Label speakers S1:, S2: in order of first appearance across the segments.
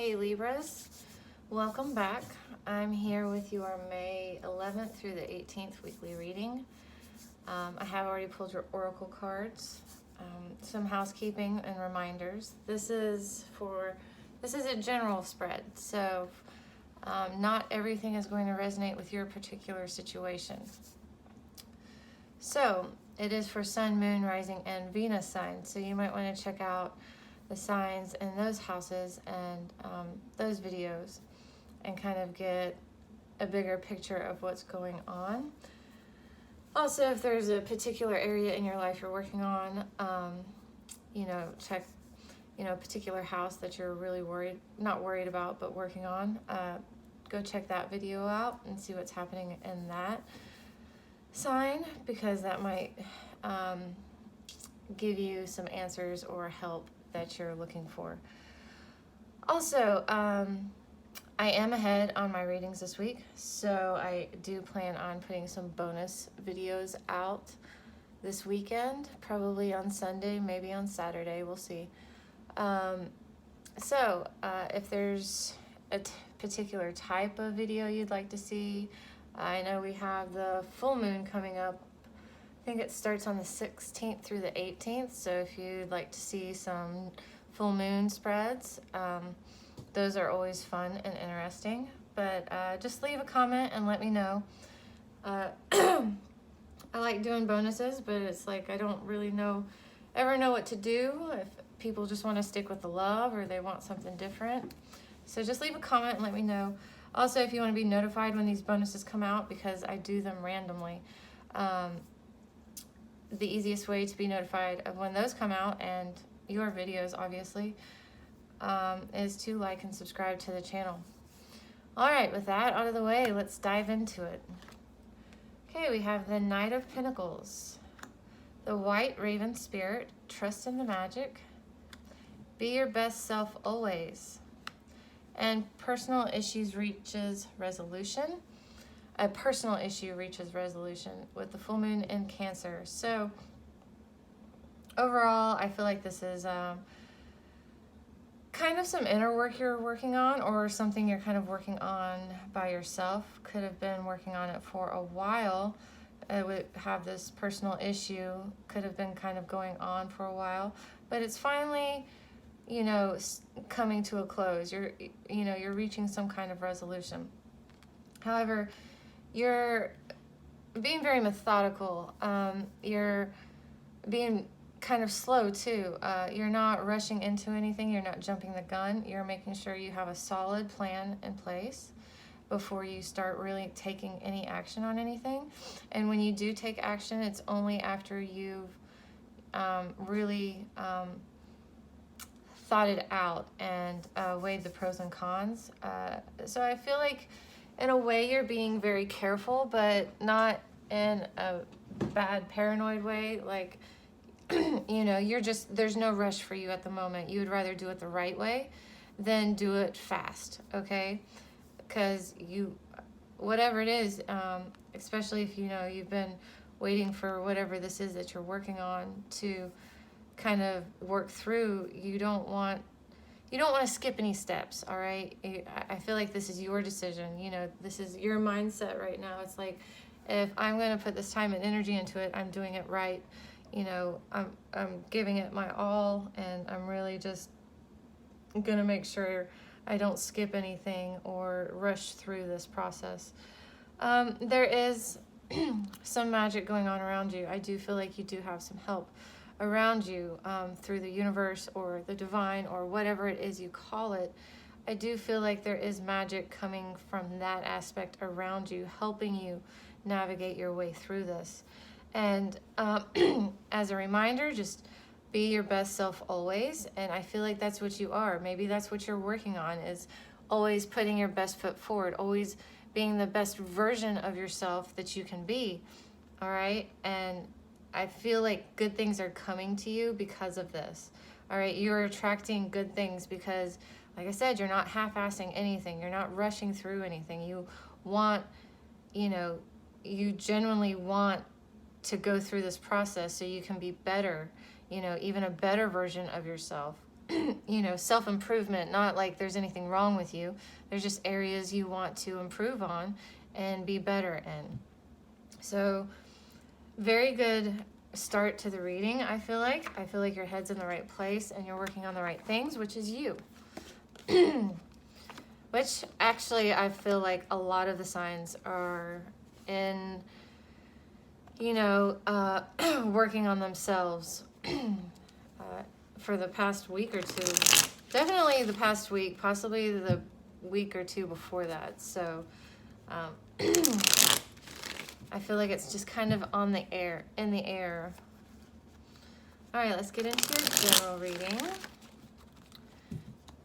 S1: Hey Libras, welcome back. I'm here with your May 11th through the 18th weekly reading. I have already pulled your oracle cards, some housekeeping and reminders. This is a general spread, so not everything is going to resonate with your particular situation. So it is for Sun, Moon, Rising, and Venus signs, so you might want to check out the signs in those houses and those videos and kind of get a bigger picture of what's going on. Also, if there's a particular area in your life you're working on, check, a particular house that you're really not worried about, but working on, go check that video out and see what's happening in that sign, because that might give you some answers or help that you're looking for. Also, I am ahead on my readings this week, so I do plan on putting some bonus videos out this weekend, probably on Sunday, maybe on Saturday, we'll see. If there's a particular type of video you'd like to see, I know we have the full moon coming up. I think it starts on the 16th through the 18th, so if you'd like to see some full moon spreads, those are always fun and interesting. But just leave a comment and let me know. I like doing bonuses, but it's like I don't really ever know what to do, if people just want to stick with the love or they want something different. So just leave a comment and let me know. Also, if you want to be notified when these bonuses come out, because I do them randomly, the easiest way to be notified of when those come out, and your videos obviously, is to like and subscribe to the channel. All right, with that out of the way, let's dive into it. Okay, we have the Knight of Pentacles, the White Raven Spirit, trust in the magic, be your best self always, and personal issues reaches resolution. A personal issue reaches resolution with the full moon in Cancer. So overall, I feel like this is kind of some inner work you're working on, or something you're kind of working on by yourself. Could have been working on it for a while. It would have this personal issue, could have been kind of going on for a while, but it's finally, coming to a close. You're reaching some kind of resolution. However, you're being very methodical. You're being kind of slow too. You're not rushing into anything. You're not jumping the gun. You're making sure you have a solid plan in place before you start really taking any action on anything. And when you do take action, it's only after you've really thought it out and weighed the pros and cons. So I feel like in a way you're being very careful, but not in a bad paranoid way. Like, there's no rush for you at the moment. You would rather do it the right way than do it fast, okay? Because whatever it is, especially if you've been waiting for whatever this is that you're working on to kind of work through, you don't want to skip any steps, all right? I feel like this is your decision. This is your mindset right now. It's like, if I'm going to put this time and energy into it, I'm doing it right. I'm giving it my all, and I'm really just going to make sure I don't skip anything or rush through this process. There is some magic going on around you. I do feel like you do have some help around you, through the universe or the divine or whatever it is you call it. I do feel like there is magic coming from that aspect around you, helping you navigate your way through this. And as a reminder, just be your best self always. And I feel like that's what you are. Maybe that's what you're working on, is always putting your best foot forward, always being the best version of yourself that you can be. All right. And I feel like good things are coming to you because of this. All right. You're attracting good things because, like I said, you're not half-assing anything. You're not rushing through anything. You want, you genuinely want to go through this process so you can be better, even a better version of yourself. you know, self-improvement, not like there's anything wrong with you. There's just areas you want to improve on and be better in. So very good start to the reading, I feel like. I feel like your head's in the right place and you're working on the right things, which is you. Which actually I feel like a lot of the signs are in, you know, working on themselves for the past week or two. Definitely the past week, possibly the week or two before that. So I feel like it's just kind of on the air, in the air. All right, let's get into your general reading.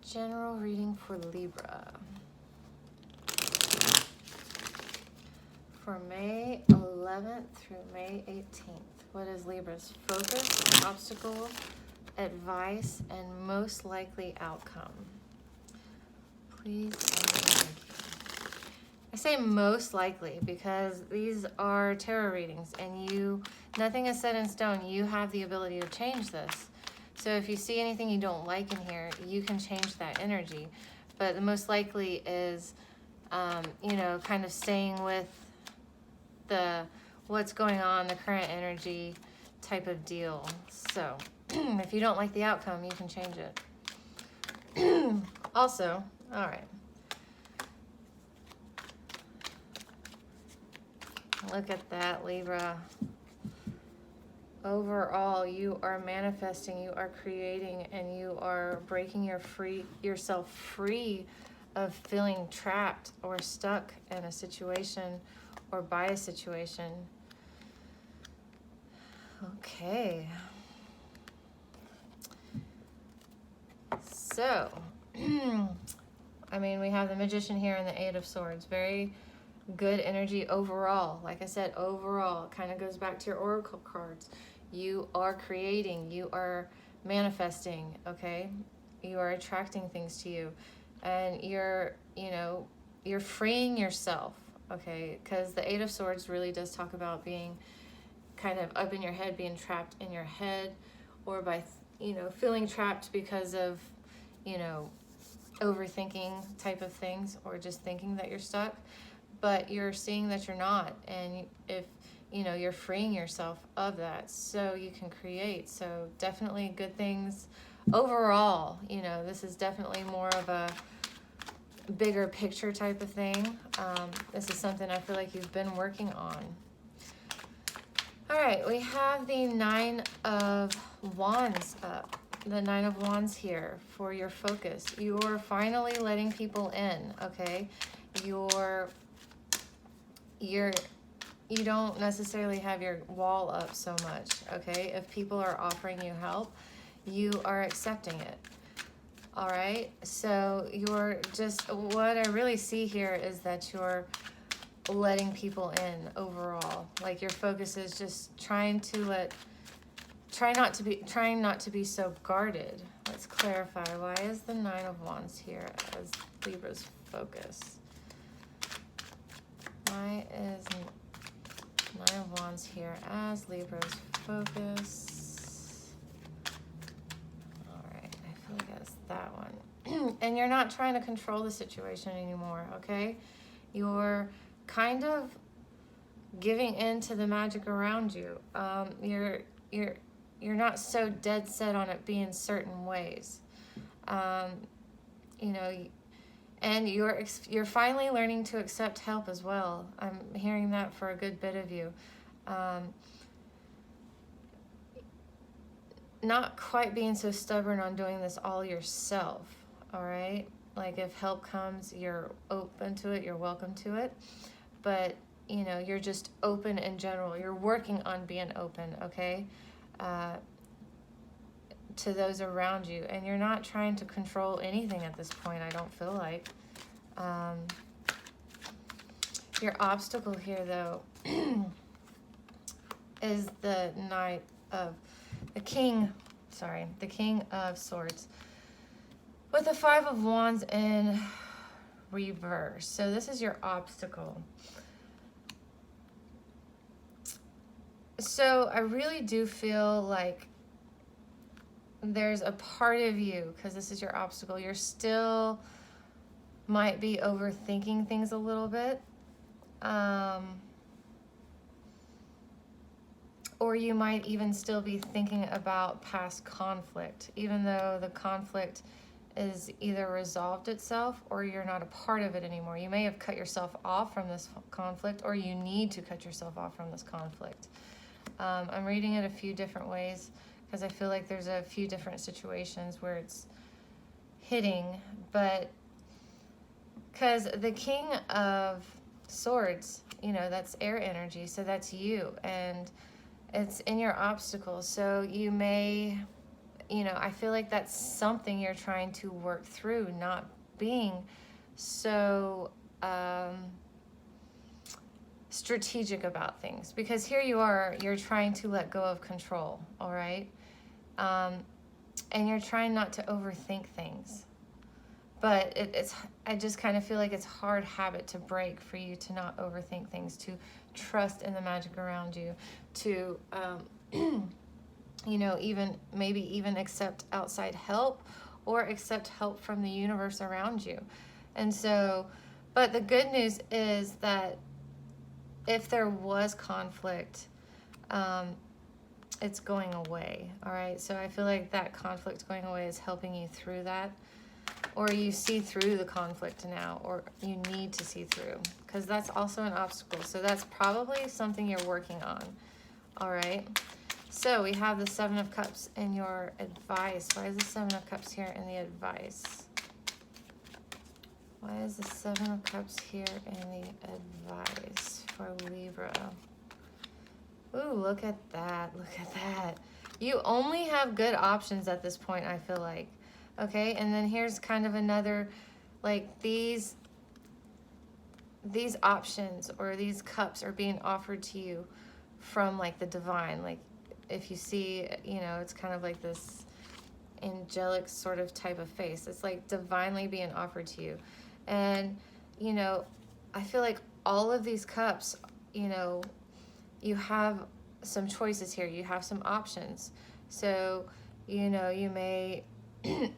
S1: General reading for Libra. For May 11th through May 18th. What is Libra's focus, obstacle, advice, and most likely outcome? Please and thank you. I say most likely because these are tarot readings and nothing is set in stone. You have the ability to change this. So if you see anything you don't like in here, you can change that energy. But the most likely is, you know, kind of staying with what's going on, the current energy type of deal. So if you don't like the outcome, you can change it. Also, all right. Look at that, Libra. Overall, you are manifesting, you are creating, and you are breaking yourself free of feeling trapped or stuck in a situation or by a situation. Okay. So, I mean, we have the Magician here and the Eight of Swords. Very good energy overall. Like I said, overall, it kind of goes back to your oracle cards. You are creating, you are manifesting, okay? You are attracting things to you. And you're freeing yourself, okay? Because the Eight of Swords really does talk about being kind of up in your head, being trapped in your head, or by, feeling trapped because of, overthinking type of things, or just thinking that you're stuck. But you're seeing that you're not, and if you're freeing yourself of that so you can create. So definitely good things overall. This is definitely more of a bigger picture type of thing. This is something I feel like you've been working on. All right, we have the Nine of Wands up. The Nine of Wands here for your focus. You're finally letting people in, okay? You don't necessarily have your wall up so much, okay? If people are offering you help, you are accepting it, all right? So what I really see here is that you're letting people in overall. Like your focus is just trying not to be so guarded. Let's clarify. Why is the Nine of Wands here as Libra's focus? Why is Nine of Wands here as Libra's focus? All right, I feel like that's that one. And you're not trying to control the situation anymore, okay? You're kind of giving in to the magic around you. You're not so dead set on it being certain ways. And you're finally learning to accept help as well. I'm hearing that for a good bit of you. Not quite being so stubborn on doing this all yourself, all right? Like if help comes, you're open to it, you're welcome to it. But, you're just open in general. You're working on being open, okay? To those around you. And you're not trying to control anything at this point, I don't feel like. Your obstacle here, though, is the King of Swords with the Five of Wands in reverse. So this is your obstacle. So I really do feel like there's a part of you, because this is your obstacle, you're still might be overthinking things a little bit. Or you might even still be thinking about past conflict, even though the conflict is either resolved itself or you're not a part of it anymore. You may have cut yourself off from this conflict, or you need to cut yourself off from this conflict. I'm reading it a few different ways because I feel like there's a few different situations where it's hitting, but because the King of Swords, you know, that's air energy, so that's you, and it's in your obstacles. So you may, you know, I feel like that's something you're trying to work through, not being so strategic about things. Because here you are, you're trying to let go of control, all right? And you're trying not to overthink things. But I just kind of feel like it's a hard habit to break for you to not overthink things, to trust in the magic around you, to, you know, maybe even accept outside help or accept help from the universe around you. And so, but the good news is that if there was conflict, it's going away, all right? So I feel like that conflict going away is helping you through that. Or you see through the conflict now, or you need to see through, because that's also an obstacle. So that's probably something you're working on, all right? So we have the Seven of Cups in your advice. Why is the Seven of Cups here in the advice? Why is the Seven of Cups here in the advice for Libra? Ooh, look at that. Look at that. You only have good options at this point, I feel like. Okay, and then here's kind of another, like these options or these cups are being offered to you from like the divine. Like if you see, you know, it's kind of like this angelic sort of type of face. It's like divinely being offered to you. And, you know, I feel like all of these cups, you know, you have some choices here. You have some options. So, you know, you may...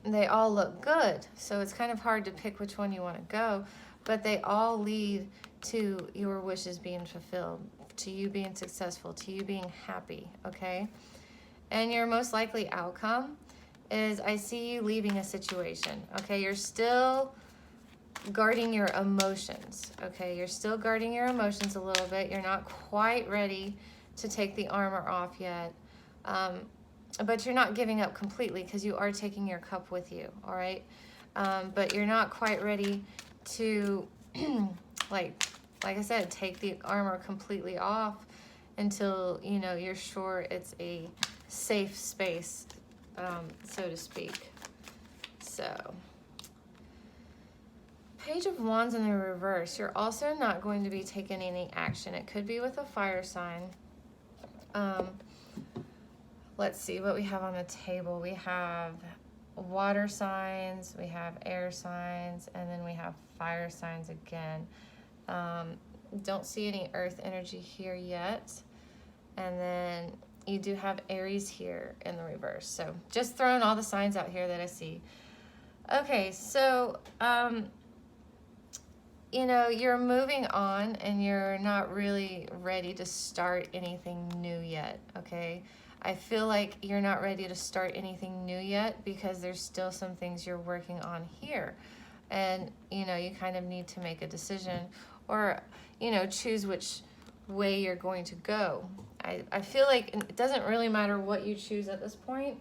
S1: they all look good, so it's kind of hard to pick which one you want to go, but they all lead to your wishes being fulfilled, to you being successful, to you being happy, okay? And your most likely outcome is I see you leaving a situation, okay? You're still guarding your emotions, okay? You're still guarding your emotions a little bit. You're not quite ready to take the armor off yet. But you're not giving up completely because you are taking your cup with you, all right? But you're not quite ready to, like I said, take the armor completely off until, you know, you're sure it's a safe space, so to speak. So, Page of Wands in the reverse. You're also not going to be taking any action. It could be with a fire sign. Let's see what we have on the table. We have water signs, we have air signs, and then we have fire signs again. Don't see any earth energy here yet. And then you do have Aries here in the reverse. So just throwing all the signs out here that I see. Okay, so, you know, you're moving on and you're not really ready to start anything new yet, okay? I feel like you're not ready to start anything new yet because there's still some things you're working on here. And, you know, you kind of need to make a decision or, you know, choose which way you're going to go. I feel like it doesn't really matter what you choose at this point.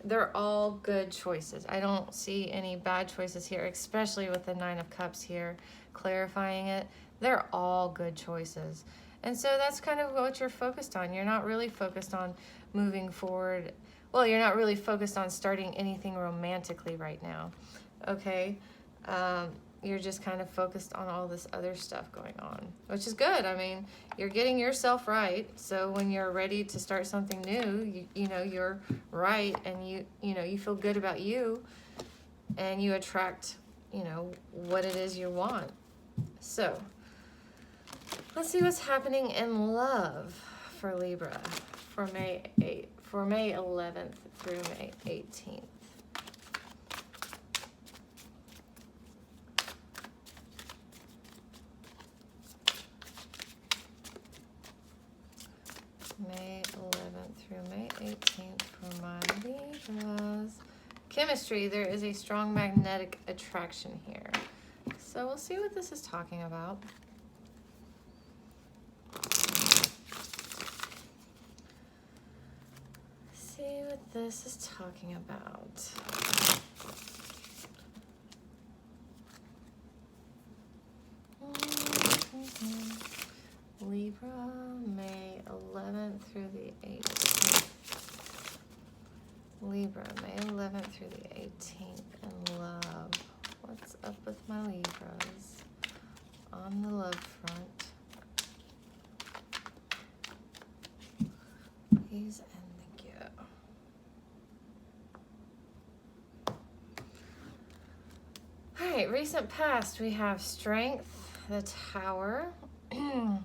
S1: They're all good choices. I don't see any bad choices here, especially with the Nine of Cups here, clarifying it. They're all good choices. And so that's kind of what you're focused on. You're not really focused on moving forward. Well, you're not really focused on starting anything romantically right now, okay? You're just kind of focused on all this other stuff going on, which is good. I mean, you're getting yourself right. So when you're ready to start something new, you know, you're right, and you know, you feel good about you, and you attract, you know, what it is you want. So let's see what's happening in love for Libra for May 8th. for May 11th through May 18th. May 11th through May 18th for my Libras. Chemistry, there is a strong magnetic attraction here. So we'll see what this is talking about. See what this is talking about. Libra, May 11th through the 18th. Libra, May 11th through the 18th. And love. What's up with my Libras on the love front? Please and thank you. All right, recent past, we have Strength, the Tower, and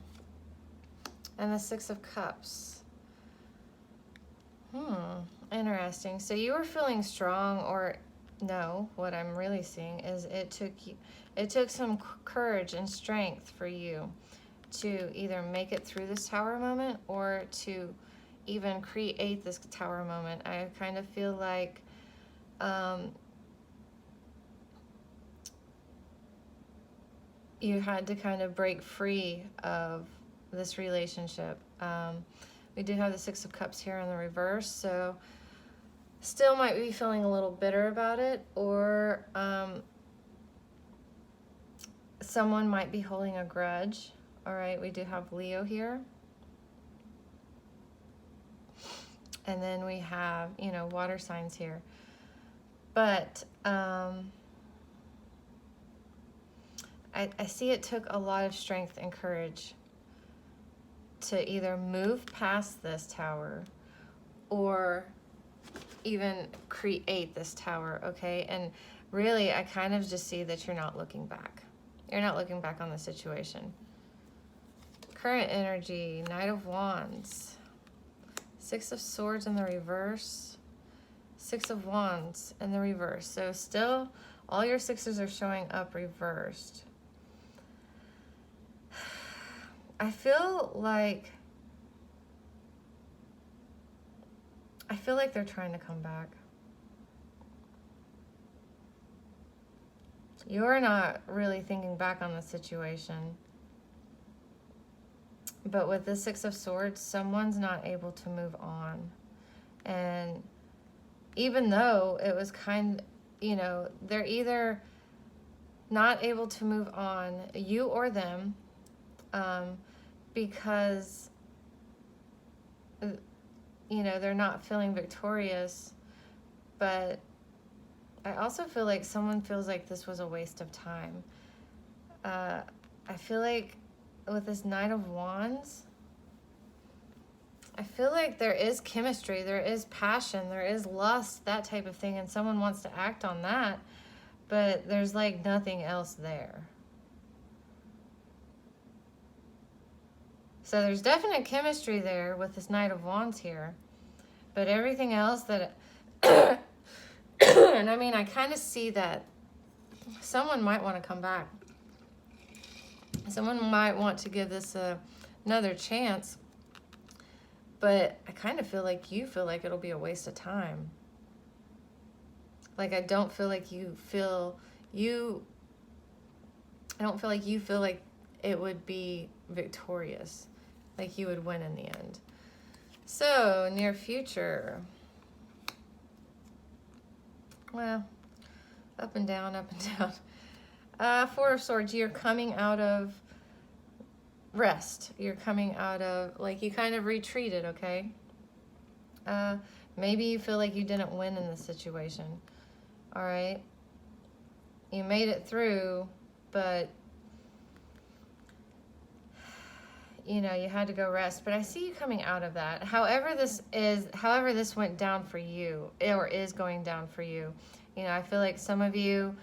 S1: the Six of Cups. Interesting. So you were feeling strong, or no, what I'm really seeing is it took some courage and strength for you to either make it through this tower moment or to even create this tower moment. I kind of feel like you had to kind of break free of this relationship. We do have the Six of Cups here in the reverse, so still might be feeling a little bitter about it, or someone might be holding a grudge. All right, we do have Leo here. And then we have, you know, water signs here. But I see it took a lot of strength and courage to either move past this tower or even create this tower, okay? And really, I kind of just see that you're not looking back. You're not looking back on the situation. Current energy, Knight of Wands, Six of Swords in the reverse, Six of Wands in the reverse. So still, all your sixes are showing up reversed. I feel like they're trying to come back. You're not really thinking back on the situation. But with the Six of Swords, someone's not able to move on. And even though it was you know, they're either not able to move on, you or them, because, you know, they're not feeling victorious. But I also feel like someone feels like this was a waste of time. I feel like with this Knight of Wands, I feel like there is chemistry, there is passion, there is lust, that type of thing, and someone wants to act on that, but there's like nothing else there. So there's definite chemistry there with this Knight of Wands here, but everything else that, and I mean, I kind of see that someone might want to come back. Someone might want to give this another chance, but I kind of feel like you feel like it'll be a waste of time. Like, I don't feel like you feel like it would be victorious, like you would win in the end. So, near future. Well, up and down, up and down. Four of Swords, you're coming out of rest. You're coming out of, like, you kind of retreated, okay? Maybe you feel like you didn't win in this situation. All right? You made it through, but, you know, you had to go rest. But I see you coming out of that. However this went down for you, or is going down for you, you know, I feel like some of you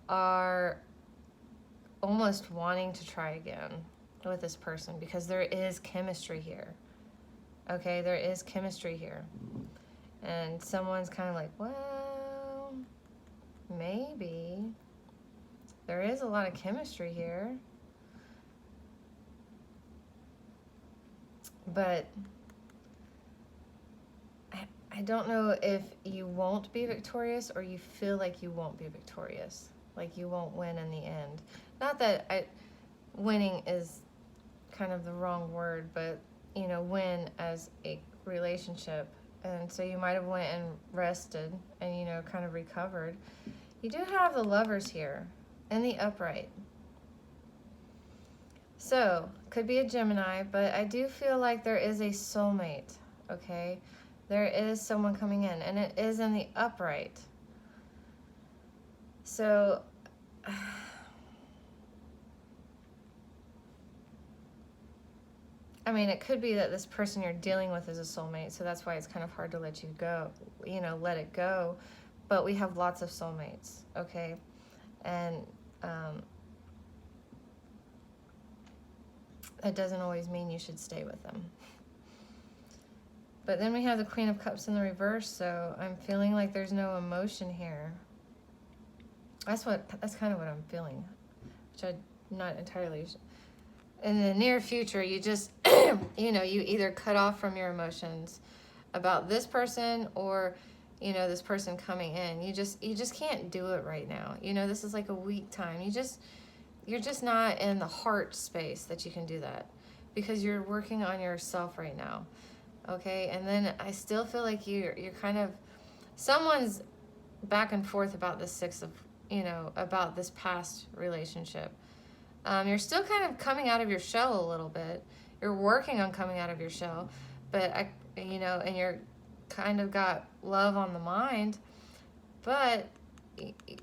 S1: are almost wanting to try again with this person because there is chemistry here. Okay, there is chemistry here. And someone's kind of like, well, maybe. There is a lot of chemistry here. But I don't know if you won't be victorious or you feel like you won't be victorious. Like you won't win in the end. Not that winning is kind of the wrong word, but, you know, win as a relationship. And so you might have went and rested and, you know, kind of recovered. You do have the Lovers here in the upright. So, could be a Gemini, but I do feel like there is a soulmate, okay? There is someone coming in, and it is in the upright. So, I mean, it could be that this person you're dealing with is a soulmate, so that's why it's kind of hard to let you go, you know, let it go. But we have lots of soulmates, okay? And that doesn't always mean you should stay with them. But then we have the Queen of Cups in the reverse, so I'm feeling like there's no emotion here. That's kind of what I'm feeling, which I'm not entirely sure. In the near future, you just, you know, you either cut off from your emotions about this person or, you know, this person coming in. You just can't do it right now. You know, this is like a weak time. You're just not in the heart space that you can do that because you're working on yourself right now. Okay? And then I still feel like you're kind of, someone's back and forth about this about this past relationship. You're still kind of coming out of your shell a little bit. You're working on coming out of your shell, but and you're kind of got love on the mind, but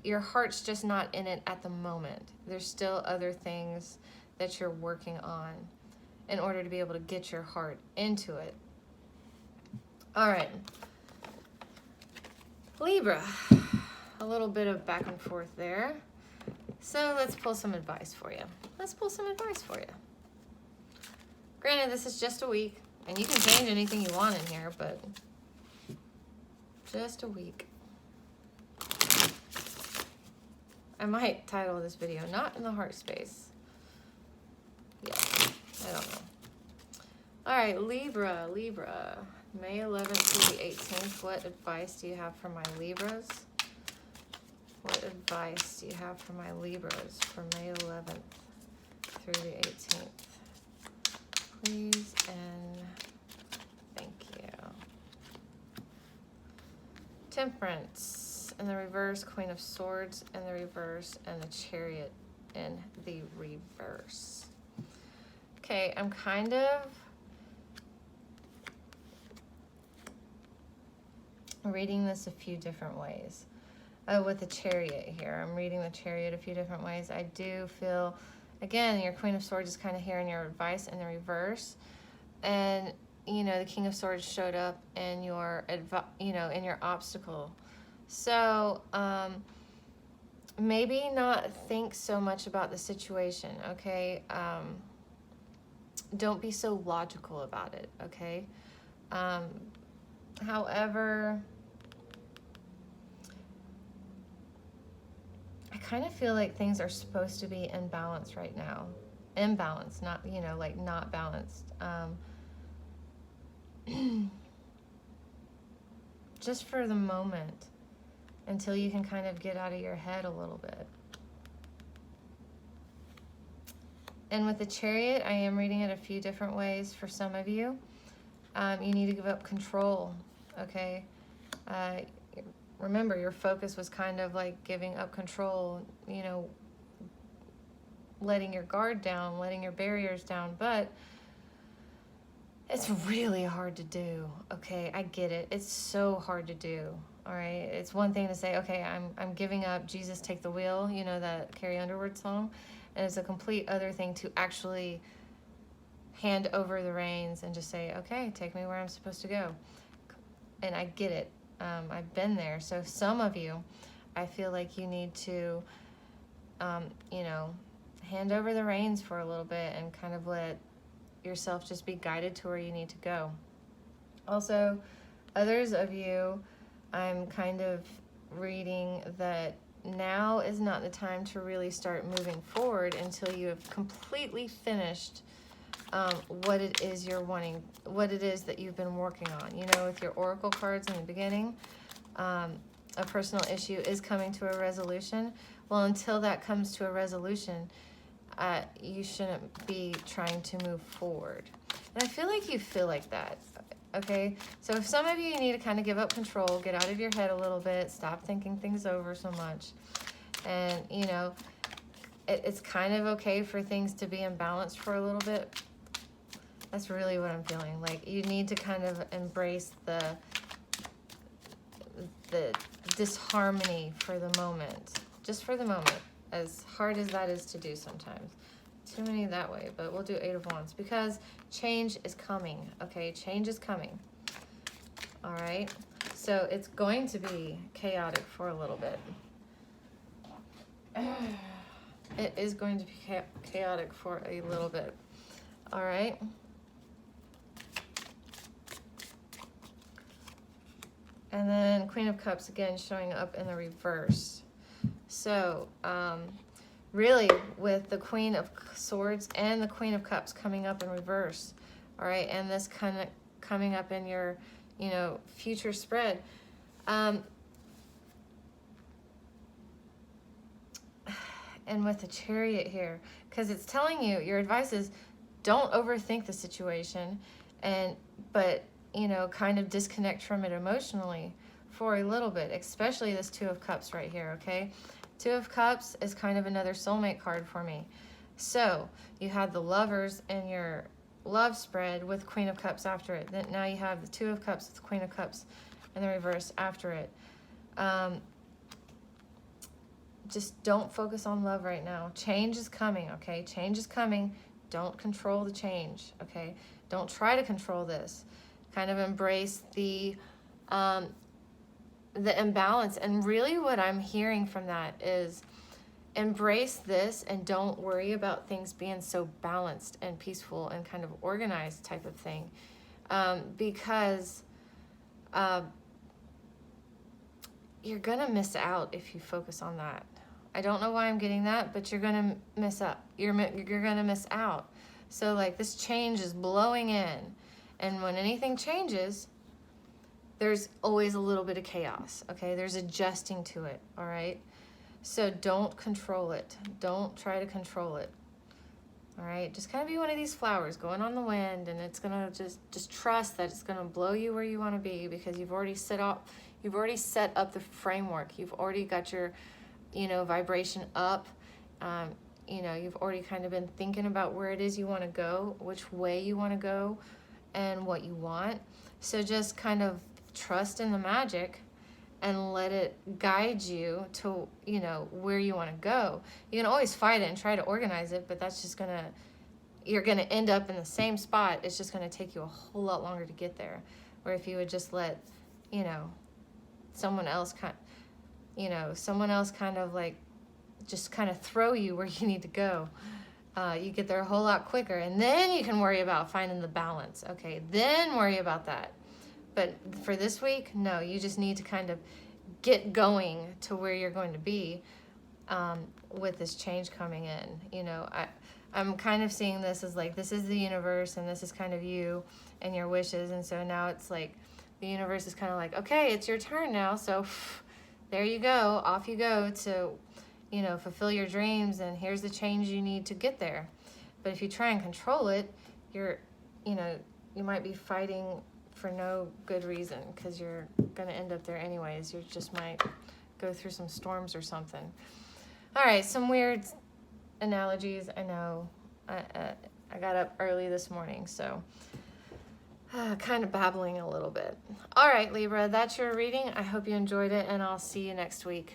S1: your heart's just not in it at the moment. There's still other things that you're working on in order to be able to get your heart into it. All right. Libra. A little bit of back and forth there. So let's pull some advice for you. Granted, this is just a week, and you can change anything you want in here, but just a week. I might title this video, Not in the Heart Space. Yeah, I don't know. All right, Libra. May 11th through the 18th. What advice do you have for my Libras? What advice do you have for my Libras for May 11th through the 18th? Please and thank you. Temperance in the reverse, Queen of Swords in the reverse, and the Chariot in the reverse. Okay, I'm kind of reading this a few different ways. With the Chariot here, I'm reading the Chariot a few different ways. I do feel, again, your Queen of Swords is kind of here in your advice in the reverse, and you know the King of Swords showed up in your in your obstacle. So maybe not think so much about the situation. Okay, don't be so logical about it. Okay. However, I kind of feel like things are supposed to be in balance right now. Imbalance, not, like not balanced. Just for the moment, until you can kind of get out of your head a little bit. And with the Chariot, I am reading it a few different ways for some of you. You need to give up control, okay? Remember, your focus was kind of like giving up control, letting your guard down, letting your barriers down, but it's really hard to do, okay? I get it. It's so hard to do, all right? It's one thing to say, okay, I'm giving up, Jesus, take the wheel, that Carrie Underwood song, and it's a complete other thing to actually hand over the reins and just say, okay, take me where I'm supposed to go. And I get it. I've been there. So some of you, I feel like you need to, hand over the reins for a little bit and kind of let yourself just be guided to where you need to go. Also, others of you, I'm kind of reading that now is not the time to really start moving forward until you have completely finished what it is you're wanting, what it is that you've been working on. You know, with your oracle cards in the beginning, a personal issue is coming to a resolution. Well, until that comes to a resolution, you shouldn't be trying to move forward. And I feel like you feel like that, okay? So if some of you need to kind of give up control, get out of your head a little bit, stop thinking things over so much. And, you know, it's kind of okay for things to be imbalanced for a little bit. That's really what I'm feeling. Like, you need to kind of embrace the disharmony for the moment. Just for the moment. As hard as that is to do sometimes. Too many that way, but we'll do Eight of Wands. Because change is coming, okay? Change is coming. All right? So it's going to be chaotic for a little bit. It is going to be chaotic for a little bit. All right? And then Queen of Cups again showing up in the reverse. So, really, with the Queen of Swords and the Queen of Cups coming up in reverse, all right, and this kind of coming up in your, you know, future spread. And with the Chariot here, because it's telling you, your advice is don't overthink the situation, but you know, kind of disconnect from it emotionally for a little bit, especially this Two of Cups right here, okay? Two of Cups is kind of another soulmate card for me. So you had the Lovers in your love spread with Queen of Cups after it. Then now you have the Two of Cups with Queen of Cups in the reverse after it. Just don't focus on love right now. Change is coming, okay? Change is coming. Don't control the change, okay? Don't try to control this. Kind of embrace the imbalance. And really what I'm hearing from that is embrace this and don't worry about things being so balanced and peaceful and kind of organized type of thing. Because you're going to miss out if you focus on that. I don't know why I'm getting that, but you're going to miss out. You're going to miss out. So like this change is blowing in. And when anything changes, there's always a little bit of chaos, okay? There's adjusting to it, all right? So don't control it. Don't try to control it, all right? Just kind of be one of these flowers going on the wind, and it's going to just trust that it's going to blow you where you want to be because you've already set up the framework. You've already got your, you know, vibration up. You know, you've already kind of been thinking about where it is you want to go, which way you want to go, and what you want. So just kind of trust in the magic and let it guide you to, you know, where you want to go. You can always fight it and try to organize it, but that's just you're gonna end up in the same spot. It's just gonna take you a whole lot longer to get there. Where if you would just let, you know, someone else kind of like just kind of throw you where you need to go. You get there a whole lot quicker, and then you can worry about finding the balance, okay? Then worry about that. But for this week, no, you just need to kind of get going to where you're going to be with this change coming in. You know, I'm kind of seeing this as like, this is the universe, and this is kind of you and your wishes, and so now it's like, the universe is kind of like, okay, it's your turn now, so there you go, off you go to, you know, fulfill your dreams, and here's the change you need to get there. But if you try and control it, you might be fighting for no good reason, because you're going to end up there anyways. You just might go through some storms or something. All right, some weird analogies, I know. I got up early this morning, so kind of babbling a little bit. All right, Libra, that's your reading. I hope you enjoyed it, and I'll see you next week.